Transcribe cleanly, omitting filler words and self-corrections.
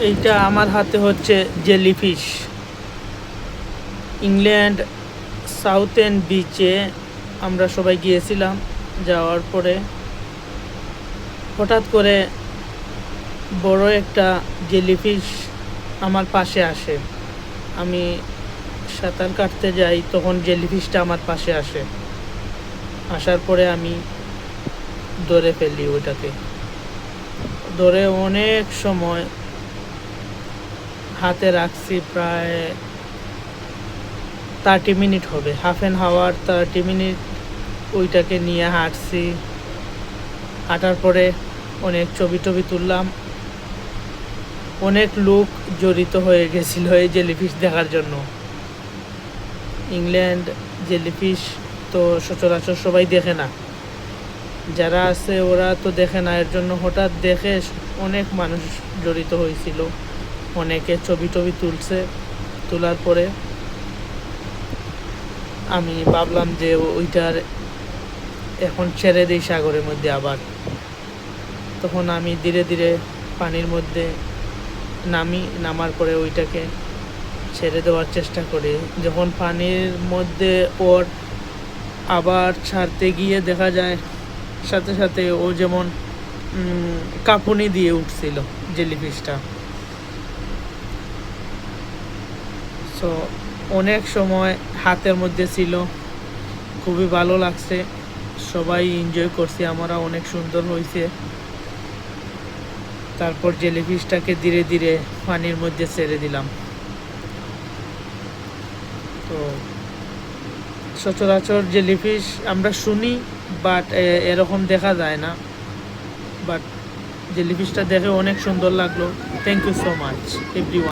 এইটা আমার হাতে হচ্ছে জেলিফিশ। ইংল্যান্ড সাউথ এন্ড বিচে আমরা সবাই গিয়েছিলাম। যাওয়ার পরে হঠাৎ করে বড় একটা জেলিফিশ আমার পাশে আসে। আমি সাঁতার কাটতে যাই, তখন জেলিফিশটা আমার পাশে আসে। আসার পরে আমি ধরে ফেলি ওইটাকে। ধরে অনেক সময় হাতে রাখছি, প্রায় 30 মিনিট হবে, হাফ অ্যান আওয়ার 30 মিনিট ওইটাকে নিয়ে হাঁটছি। হাঁটার পরে অনেক ছবি টবি তুললাম। অনেক লোক জড়িত হয়ে গেছিল এই জেলিফিশ দেখার জন্য। ইংল্যান্ড জেলিফিশ তো সচরাচর সবাই দেখে না, যারা আছে ওরা তো দেখে না, এর জন্য হঠাৎ দেখে অনেক মানুষ জড়িত হয়েছিল। অনেকে ছবি টবি তুলছে। তোলার পরে আমি ভাবলাম যে ওইটার এখন ছেড়ে দিই সাগরের মধ্যে আবার। তখন আমি ধীরে ধীরে পানির মধ্যে নামার পরে ওইটাকে ছেড়ে দেওয়ার চেষ্টা করি। যখন পানির মধ্যে ওর আবার ছাড়তে গিয়ে দেখা যায় সাথে সাথে ও যেমন কাঁপুনি দিয়ে উঠছিল জেলিফিশটা। সো অনেক সময় হাতের মধ্যে ছিল, খুবই ভালো লাগছে, সবাই এনজয় করছি, আমরা অনেক সুন্দর হয়েছে। তারপর জেলিফিশটাকে ধীরে ধীরে পানির মধ্যে ছেড়ে দিলাম। তো সচরাচর জেলিফিশ আমরা শুনি, বাট এরকম দেখা যায় না। বাট জেলিফিশটা দেখে অনেক সুন্দর লাগলো। Thank you so much everyone.